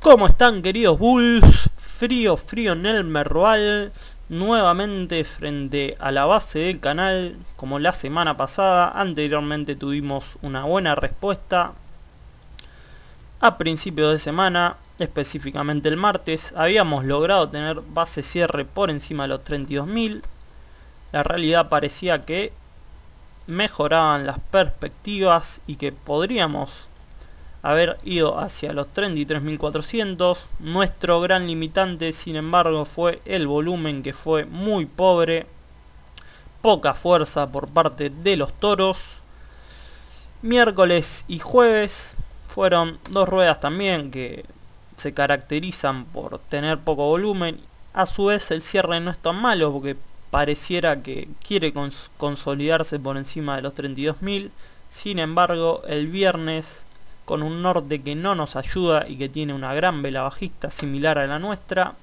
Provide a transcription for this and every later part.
¿Cómo están, queridos Bulls? Frío en el Merval. Nuevamente frente a la base del canal, como la semana pasada. Anteriormente tuvimos una buena respuesta. A principios de semana, específicamente el martes, habíamos logrado tener base cierre por encima de los 32.000. La realidad parecía que mejoraban las perspectivas y que podríamos haber ido hacia los 33.400. Nuestro gran limitante, sin embargo, fue el volumen, que fue muy pobre. Poca fuerza por parte de los toros. Miércoles y jueves fueron dos ruedas también que se caracterizan por tener poco volumen. A su vez el cierre no es tan malo porque pareciera que quiere consolidarse por encima de los 32.000. Sin embargo, el viernes, con un norte que no nos ayuda y que tiene una gran vela bajista similar a la nuestra,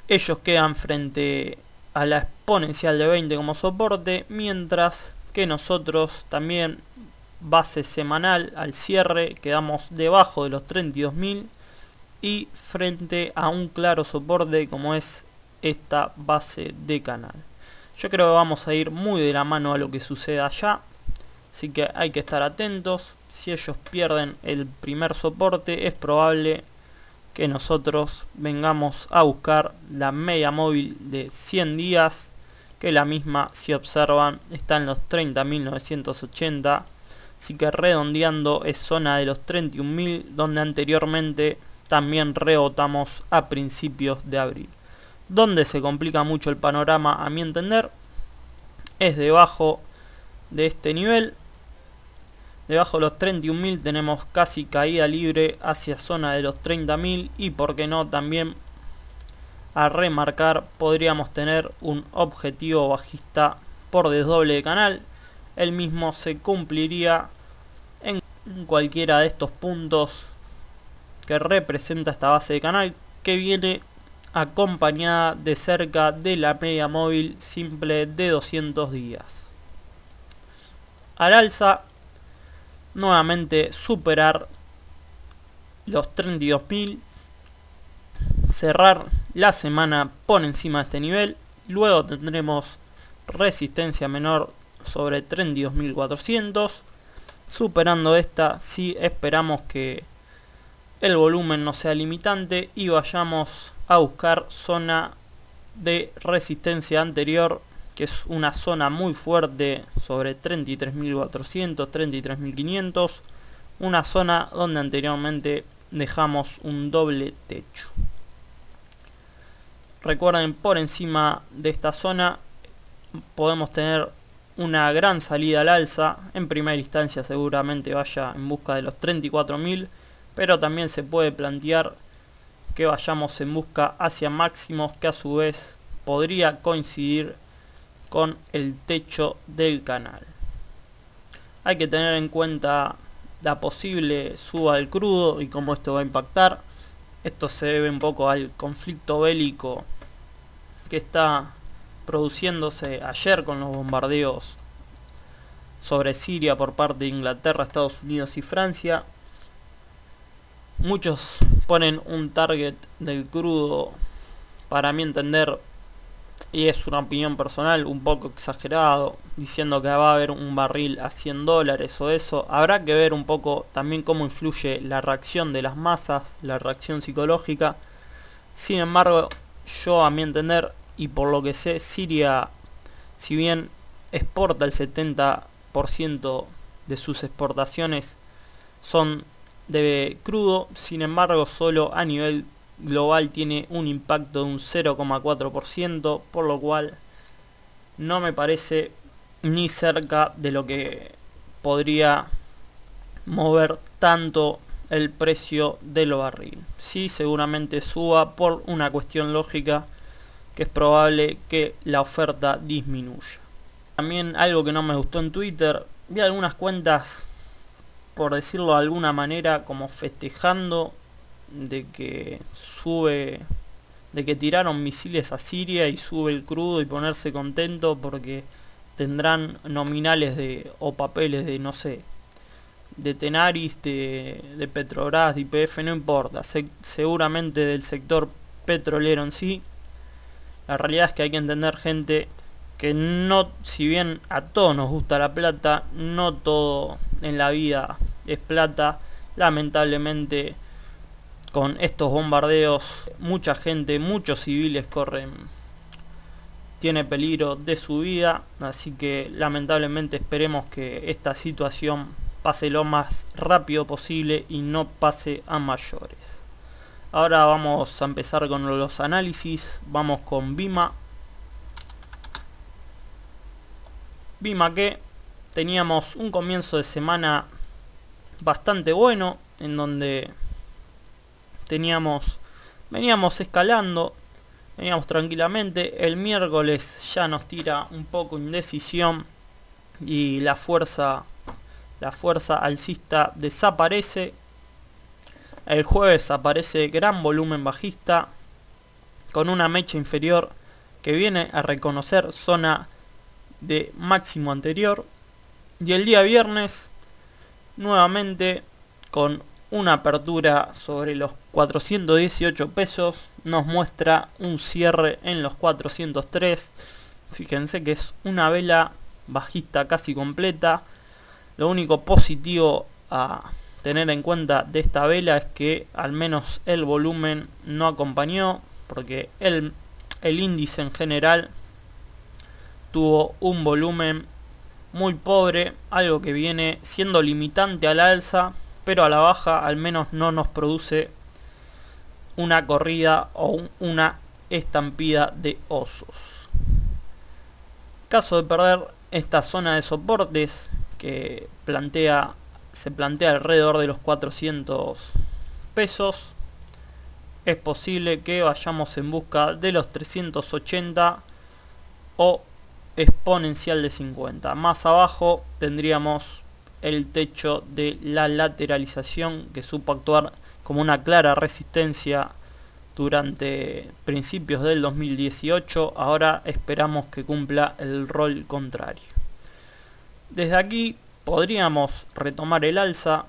ellos quedan frente a la exponencial de 20 como soporte, mientras que nosotros también, base semanal al cierre, quedamos debajo de los 32.000 y frente a un claro soporte como es esta base de canal. Yo creo que vamos a ir muy de la mano a lo que suceda allá, así que hay que estar atentos. Si ellos pierden el primer soporte, es probable que nosotros vengamos a buscar la media móvil de 100 días, que la misma, si observan, está en los 30.980, así que redondeando es zona de los 31.000, donde anteriormente también rebotamos a principios de abril. Donde se complica mucho el panorama, a mi entender, es debajo de este nivel. Debajo de los 31.000 tenemos casi caída libre hacia zona de los 30.000 y por qué no también, a remarcar, podríamos tener un objetivo bajista por desdoble de canal. El mismo se cumpliría en cualquiera de estos puntos que representa esta base de canal, que viene acompañada de cerca de la media móvil simple de 200 días. Al alza, nuevamente superar los 32.000, cerrar la semana por encima de este nivel. Luego tendremos resistencia menor sobre 32.400. Superando esta, sí esperamos que el volumen no sea limitante y vayamos a buscar zona de resistencia anterior, que es una zona muy fuerte sobre 33.400, 33.500, una zona donde anteriormente dejamos un doble techo. Recuerden, por encima de esta zona podemos tener una gran salida al alza. En primera instancia seguramente vaya en busca de los 34.000, pero también se puede plantear que vayamos en busca hacia máximos, que a su vez podría coincidir con el techo del canal. Hay que tener en cuenta la posible suba del crudo y cómo esto va a impactar. Esto se debe un poco al conflicto bélico que está produciéndose ayer con los bombardeos sobre Siria por parte de Inglaterra, Estados Unidos y Francia. Muchos ponen un target del crudo, para mi entender, y es una opinión personal, un poco exagerado, diciendo que va a haber un barril a $100 o eso. Habrá que ver un poco también cómo influye la reacción de las masas, la reacción psicológica. Sin embargo, yo, a mi entender, y por lo que sé, Siria, si bien exporta el 70% de sus exportaciones son de crudo, sin embargo solo a nivel global tiene un impacto de un 0,4%, por lo cual no me parece ni cerca de lo que podría mover tanto el precio del barril. Sí, seguramente suba por una cuestión lógica, que es probable que la oferta disminuya. También algo que no me gustó en Twitter, vi algunas cuentas, por decirlo de alguna manera, como festejando de que tiraron misiles a Siria y sube el crudo, y ponerse contento porque tendrán nominales o papeles de, no sé, de Tenaris, de Petrobras, de YPF, no importa, seguramente del sector petrolero en sí. La realidad es que hay que entender, gente, que no, si bien a todos nos gusta la plata, no todo en la vida es plata. Lamentablemente, con estos bombardeos, mucha gente, muchos civiles tiene peligro de su vida, así que lamentablemente esperemos que esta situación pase lo más rápido posible y no pase a mayores. Ahora vamos a empezar con los análisis. Vamos con Bima. Bima, que teníamos un comienzo de semana bastante bueno, en donde veníamos escalando, veníamos tranquilamente. El miércoles ya nos tira un poco indecisión y la fuerza alcista desaparece. El jueves aparece gran volumen bajista con una mecha inferior que viene a reconocer zona de máximo anterior, y el día viernes nuevamente con una apertura sobre los 418 pesos nos muestra un cierre en los 403. Fíjense que es una vela bajista casi completa. Lo único positivo a tener en cuenta de esta vela es que al menos el volumen no acompañó, porque el índice en general tuvo un volumen muy pobre, algo que viene siendo limitante a la alza, pero a la baja al menos no nos produce una corrida o una estampida de osos. Caso de perder esta zona de soportes que se plantea alrededor de los 400 pesos, es posible que vayamos en busca de los 380 o exponencial de 50. Más abajo tendríamos el techo de la lateralización, que supo actuar como una clara resistencia durante principios del 2018. Ahora esperamos que cumpla el rol contrario. Desde aquí podríamos retomar el alza,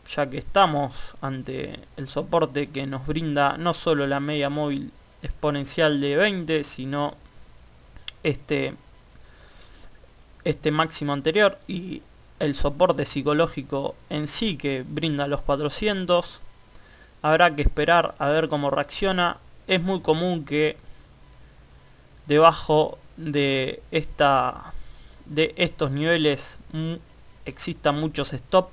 ya que estamos ante el soporte que nos brinda no solo la media móvil exponencial de 20, sino este máximo anterior y el soporte psicológico en sí que brinda los 400. Habrá que esperar a ver cómo reacciona. Es muy común que debajo de estos niveles existan muchos stop,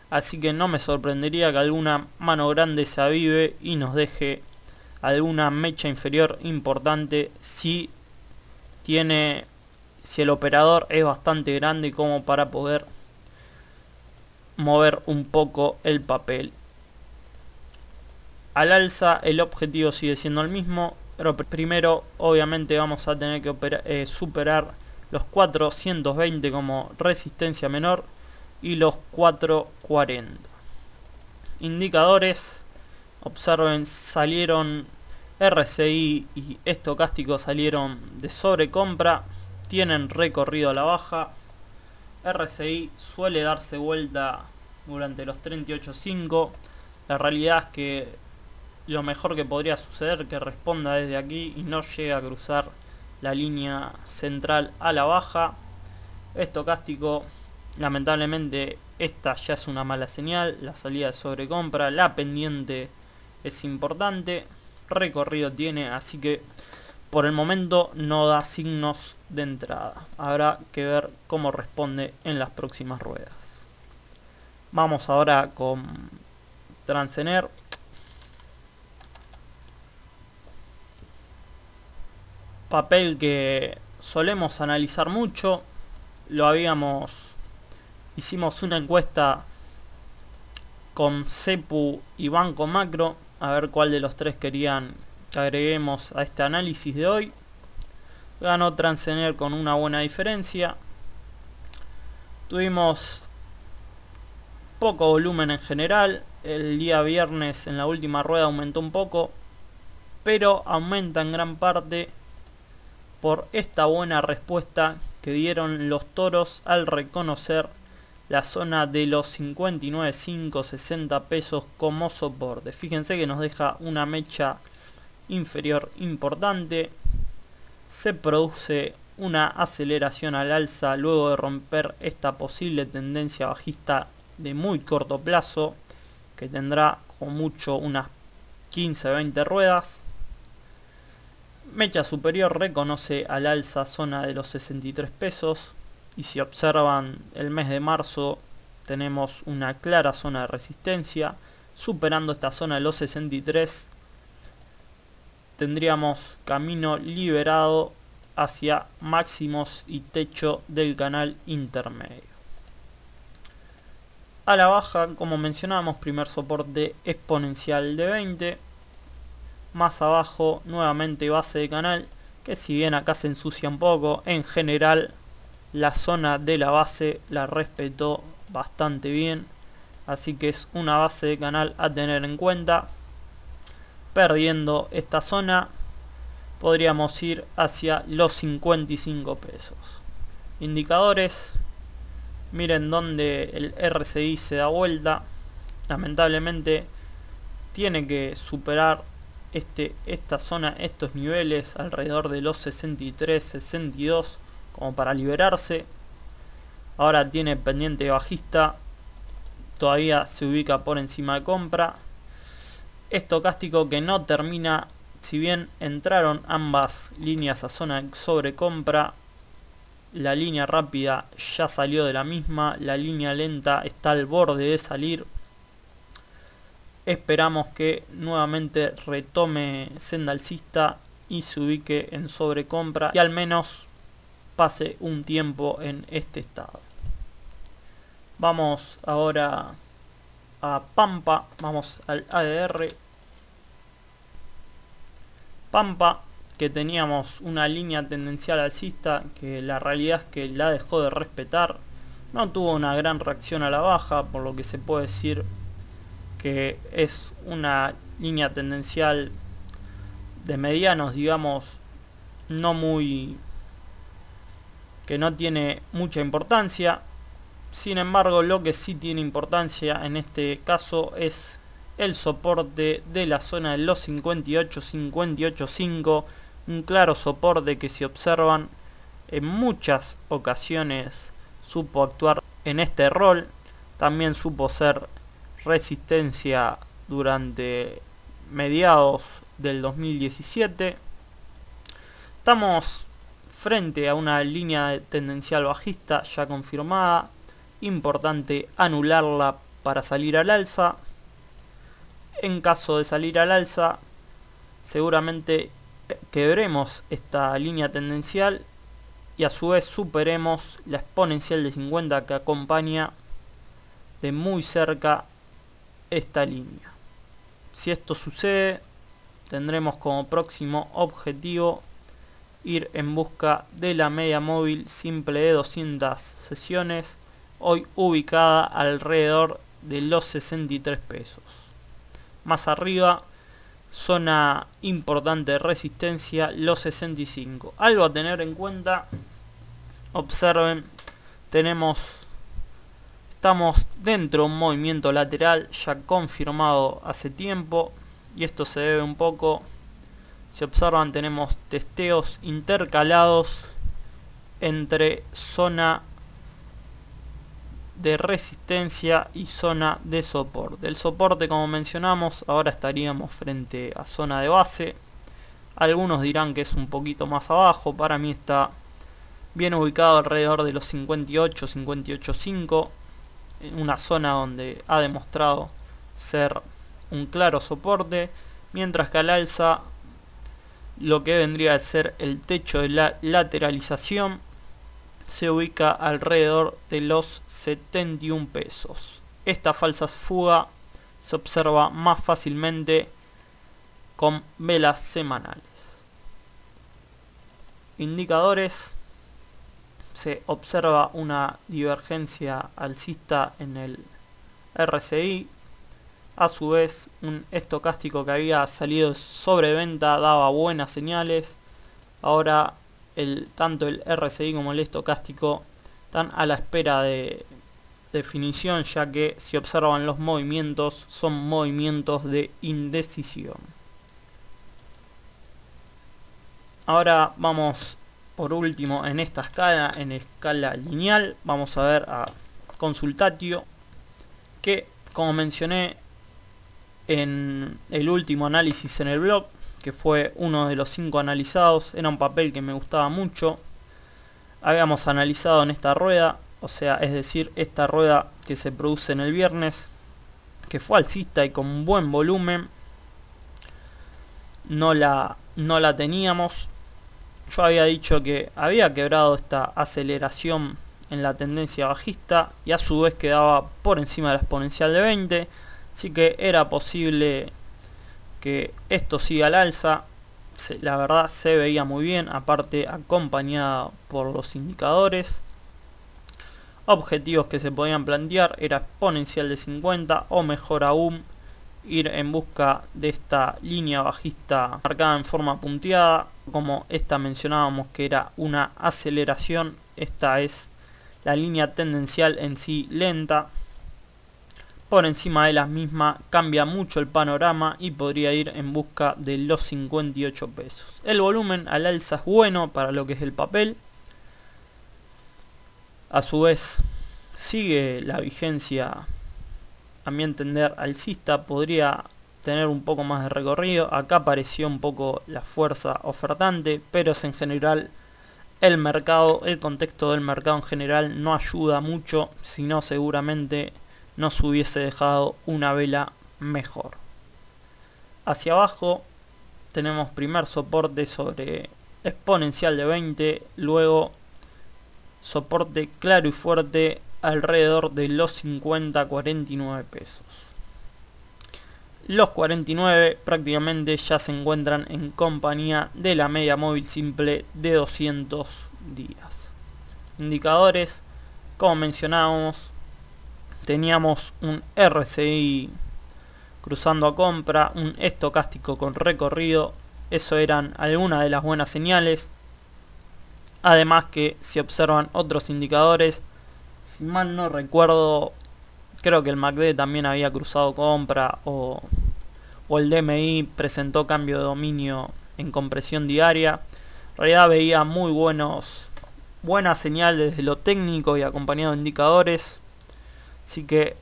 así que no me sorprendería que alguna mano grande se avive y nos deje alguna mecha inferior importante si el operador es bastante grande como para poder mover un poco el papel. Al alza el objetivo sigue siendo el mismo, pero primero obviamente vamos a tener que superar los 420 como resistencia menor y los 440. Indicadores, observen, salieron RSI y estocástico, salieron de sobrecompra, tienen recorrido a la baja. RSI suele darse vuelta durante los 38.5. La realidad es que lo mejor que podría suceder es que responda desde aquí y no llegue a cruzar la línea central a la baja. Estocástico, lamentablemente esta ya es una mala señal, la salida de sobrecompra, la pendiente es importante, recorrido tiene, así que por el momento no da signos de entrada. Habrá que ver cómo responde en las próximas ruedas. Vamos ahora con Transener. Papel que solemos analizar mucho. Hicimos una encuesta con Cepu y Banco Macro, a ver cuál de los tres querían que agreguemos a este análisis de hoy. Ganó Transener con una buena diferencia. Tuvimos poco volumen en general. El día viernes en la última rueda aumentó un poco, pero aumenta en gran parte por esta buena respuesta que dieron los toros al reconocer la zona de los 59.560 pesos como soporte. Fíjense que nos deja una mecha inferior importante. Se produce una aceleración al alza luego de romper esta posible tendencia bajista de muy corto plazo, que tendrá como mucho unas 15-20 ruedas. Mecha superior reconoce al alza zona de los 63 pesos. Y si observan el mes de marzo, tenemos una clara zona de resistencia. Superando esta zona de los 63, tendríamos camino liberado hacia máximos y techo del canal intermedio. A la baja, como mencionábamos, primer soporte exponencial de 20. Más abajo, nuevamente base de canal, que si bien acá se ensucia un poco, en general la zona de la base la respetó bastante bien. Así que es una base de canal a tener en cuenta. Perdiendo esta zona, podríamos ir hacia los 55 pesos. Indicadores. Miren donde el RSI se da vuelta. Lamentablemente tiene que superar esta zona, estos niveles alrededor de los 63, 62 como para liberarse. Ahora tiene pendiente bajista. Todavía se ubica por encima de compra. Estocástico que no termina. Si bien entraron ambas líneas a zona de sobrecompra, la línea rápida ya salió de la misma. La línea lenta está al borde de salir. Esperamos que nuevamente retome senda alcista y se ubique en sobrecompra y al menos pase un tiempo en este estado. Vamos ahora a Pampa. Vamos al ADR. Pampa, que teníamos una línea tendencial alcista que la realidad es que la dejó de respetar. No tuvo una gran reacción a la baja, por lo que se puede decir que es una línea tendencial de medianos, digamos, que no tiene mucha importancia. Sin embargo, lo que sí tiene importancia en este caso es el soporte de la zona de los 58, 58.5, un claro soporte que, si observan, en muchas ocasiones supo actuar en este rol. También supo ser resistencia durante mediados del 2017. Estamos frente a una línea tendencial bajista ya confirmada. Importante anularla para salir al alza. En caso de salir al alza, seguramente quebremos esta línea tendencial y a su vez superemos la exponencial de 50 que acompaña de muy cerca esta línea. Si esto sucede, tendremos como próximo objetivo ir en busca de la media móvil simple de 200 sesiones, hoy ubicada alrededor de los 63 pesos. Más arriba, zona importante de resistencia, los 65. Algo a tener en cuenta, observen, estamos dentro de un movimiento lateral ya confirmado hace tiempo, y esto se debe un poco, si observan, tenemos testeos intercalados entre zona de resistencia y zona de soporte. El soporte, como mencionamos, ahora estaríamos frente a zona de base. Algunos dirán que es un poquito más abajo. Para mí está bien ubicado alrededor de los 58, 58.5, en una zona donde ha demostrado ser un claro soporte, mientras que al alza lo que vendría a ser el techo de la lateralización se ubica alrededor de los 71 pesos. Esta falsa fuga se observa más fácilmente con velas semanales. Indicadores. Se observa una divergencia alcista en el RSI. A su vez, un estocástico que había salido sobre venta daba buenas señales. Ahora tanto el RSI como el estocástico están a la espera de definición, ya que si observan los movimientos son movimientos de indecisión. Ahora vamos por último en esta escala, en escala lineal, vamos a ver a Consultatio, que como mencioné en el último análisis en el blog, que fue uno de los 5 analizados, era un papel que me gustaba mucho. Habíamos analizado en esta rueda, o sea, es decir, esta rueda que se produce en el viernes, que fue alcista y con buen volumen, no la teníamos. Yo había dicho que había quebrado esta aceleración en la tendencia bajista y a su vez quedaba por encima de la exponencial de 20, así que era posible que esto siga al alza. La verdad se veía muy bien, aparte acompañada por los indicadores. Objetivos que se podían plantear era exponencial de 50 o mejor aún ir en busca de esta línea bajista marcada en forma punteada. Como esta mencionábamos que era una aceleración, esta es la línea tendencial en sí lenta. Por encima de la misma cambia mucho el panorama y podría ir en busca de los 58 pesos. El volumen al alza es bueno para lo que es el papel. A su vez sigue la vigencia, a mi entender, alcista. Podría tener un poco más de recorrido. Acá apareció un poco la fuerza ofertante, pero es en general el mercado, el contexto del mercado en general no ayuda mucho, sino seguramente nos hubiese dejado una vela mejor. Hacia abajo tenemos primer soporte sobre exponencial de 20, luego soporte claro y fuerte alrededor de los 50-49 pesos. Los 49 prácticamente ya se encuentran en compañía de la media móvil simple de 200 días. Indicadores, como mencionábamos, teníamos un RSI cruzando a compra, un estocástico con recorrido. Eso eran algunas de las buenas señales. Además que si observan otros indicadores, si mal no recuerdo, creo que el MACD también había cruzado compra o el DMI presentó cambio de dominio en compresión diaria. En realidad veía muy buena señal desde lo técnico y acompañado de indicadores. Así que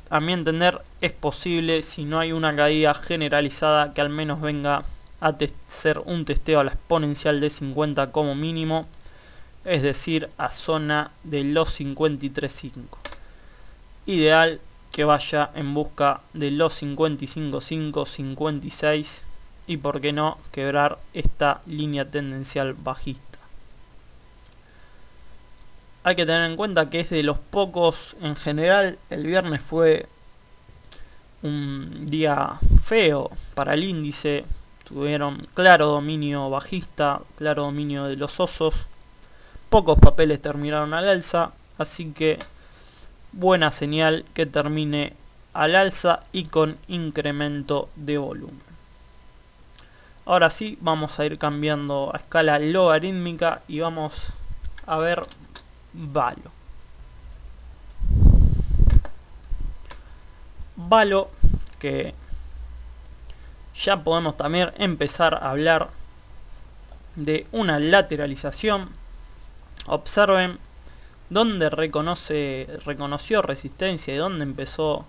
a mi entender es posible, si no hay una caída generalizada, que al menos venga a ser un testeo a la exponencial de 50 como mínimo, es decir, a zona de los 53.5. Ideal que vaya en busca de los 55.5, 56 y por qué no quebrar esta línea tendencial bajista. Hay que tener en cuenta que es de los pocos, en general el viernes fue un día feo para el índice. Tuvieron claro dominio bajista, claro dominio de los osos. Pocos papeles terminaron al alza, así que buena señal que termine al alza y con incremento de volumen. Ahora sí, vamos a ir cambiando a escala logarítmica y vamos a ver Valo. Valo, que ya podemos también empezar a hablar de una lateralización. Observen dónde reconoció resistencia y dónde empezó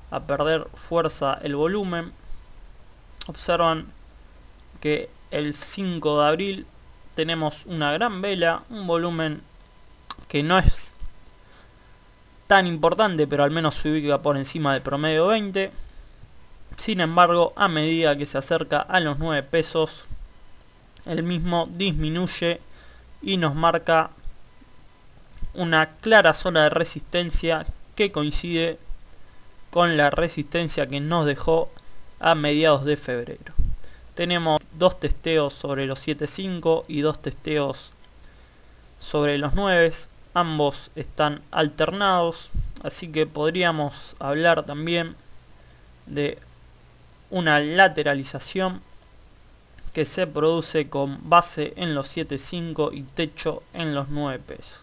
a perder fuerza el volumen. Observan que el 5 de abril tenemos una gran vela, un volumen que no es tan importante, pero al menos se ubica por encima del promedio 20. Sin embargo, a medida que se acerca a los 9 pesos, el mismo disminuye y nos marca una clara zona de resistencia que coincide con la resistencia que nos dejó a mediados de febrero. Tenemos dos testeos sobre los 7.5 y dos testeos sobre los 9. Ambos están alternados, así que podríamos hablar también de una lateralización que se produce con base en los 7.5 y techo en los 9 pesos.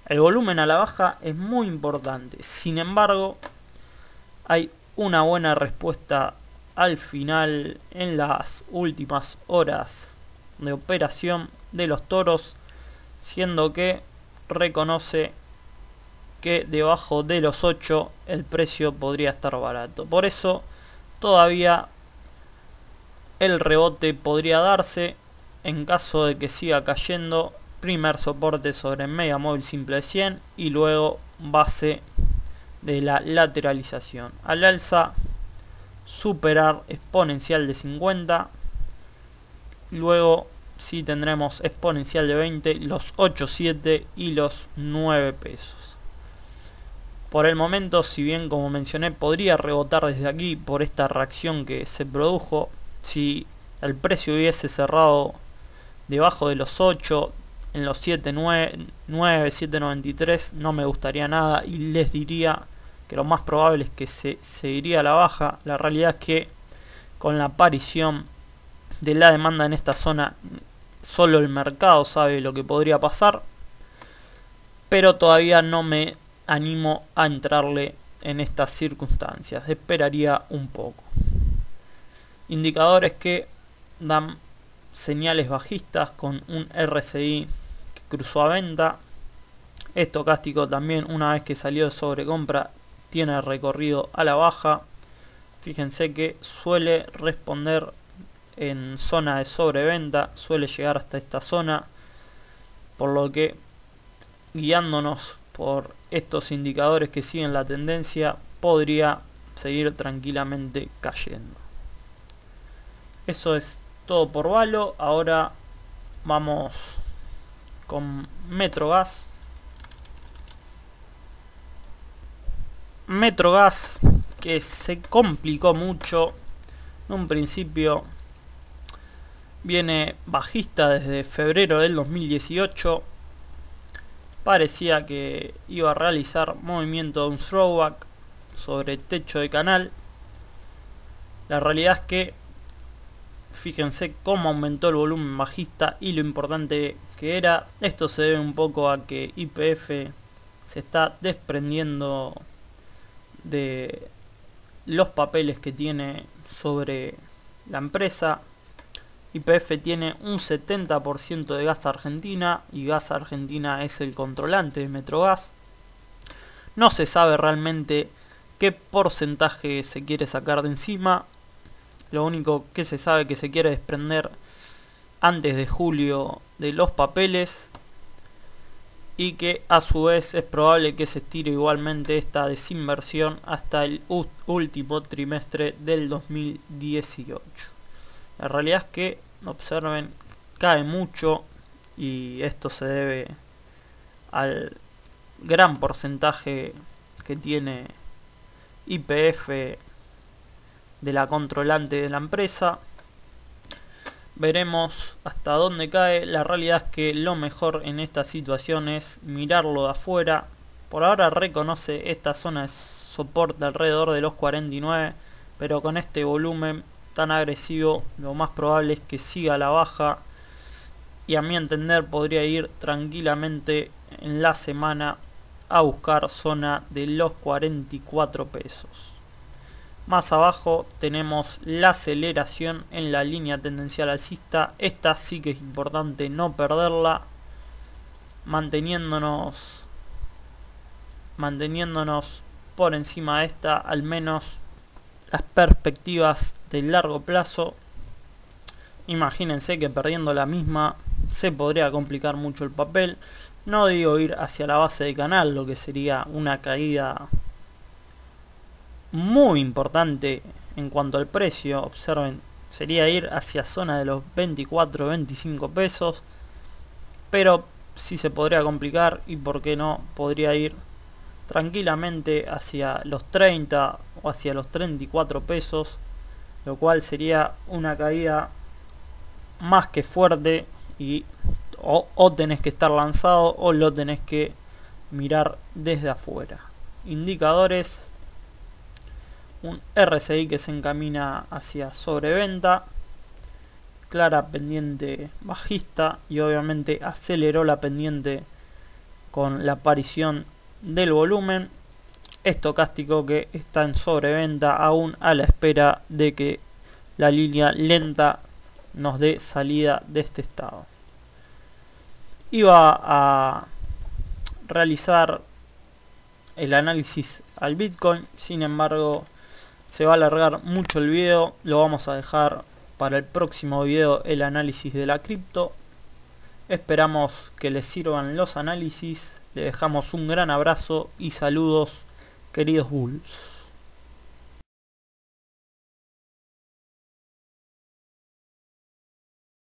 El volumen a la baja es muy importante. Sin embargo, hay una buena respuesta al final en las últimas horas de operación de los toros, siendo que reconoce que debajo de los 8 el precio podría estar barato. Por eso todavía el rebote podría darse en caso de que siga cayendo. Primer soporte sobre media móvil simple de 100 y luego base de la lateralización. Al alza, superar exponencial de 50. Luego sí tendremos exponencial de 20, los 8, 7 y los 9 pesos. Por el momento, si bien como mencioné podría rebotar desde aquí por esta reacción que se produjo, si el precio hubiese cerrado debajo de los 8, en los 7.9, 7.93 no me gustaría nada y les diría que lo más probable es que se iría a la baja. La realidad es que con la aparición de la demanda en esta zona solo el mercado sabe lo que podría pasar, pero todavía no me animo a entrarle en estas circunstancias, esperaría un poco. Indicadores que dan señales bajistas con un RSI que cruzó a venta. Estocástico también, una vez que salió de sobrecompra, tiene recorrido a la baja. Fíjense que suele responder en zona de sobreventa, suele llegar hasta esta zona, por lo que guiándonos por estos indicadores que siguen la tendencia, podría seguir tranquilamente cayendo. Eso es todo por Valo. Ahora vamos con Metrogas. Metrogas, que se complicó mucho. En un principio viene bajista desde febrero del 2018. Parecía que iba a realizar movimiento de un throwback sobre techo de canal. La realidad es que fíjense cómo aumentó el volumen bajista y lo importante que era. Esto se debe un poco a que YPF se está desprendiendo de los papeles que tiene sobre la empresa. YPF tiene un 70% de Gas Argentina y Gas Argentina es el controlante de Metrogas. No se sabe realmente qué porcentaje se quiere sacar de encima. Lo único que se sabe es que se quiere desprender antes de julio de los papeles y que a su vez es probable que se estire igualmente esta desinversión hasta el último trimestre del 2018. La realidad es que, observen, cae mucho y esto se debe al gran porcentaje que tiene YPF de la controlante de la empresa. Veremos hasta dónde cae. La realidad es que lo mejor en esta situación es mirarlo de afuera. Por ahora reconoce esta zona de soporte alrededor de los 49, pero con este volumen tan agresivo lo más probable es que siga a la baja y a mi entender podría ir tranquilamente en la semana a buscar zona de los 44 pesos. Más abajo tenemos la aceleración en la línea tendencial alcista. Esta sí que es importante no perderla, manteniéndonos por encima de esta, al menos las perspectivas de largo plazo. Imagínense que perdiendo la misma se podría complicar mucho el papel. No digo ir hacia la base de canal, lo que sería una caída muy importante en cuanto al precio. Observen, sería ir hacia zona de los 24, 25 pesos, pero sí se podría complicar y por qué no podría ir tranquilamente hacia los 30 o hacia los 34 pesos, lo cual sería una caída más que fuerte y o tenés que estar lanzado o lo tenés que mirar desde afuera. Indicadores: un RSI que se encamina hacia sobreventa, clara pendiente bajista y obviamente aceleró la pendiente con la aparición del volumen estocástico que está en sobreventa, aún a la espera de que la línea lenta nos dé salida de este estado. Iba a realizar el análisis al Bitcoin, sin embargo se va a alargar mucho el video, lo vamos a dejar para el próximo video, el análisis de la cripto. Esperamos que les sirvan los análisis, les dejamos un gran abrazo y saludos, queridos Bulls.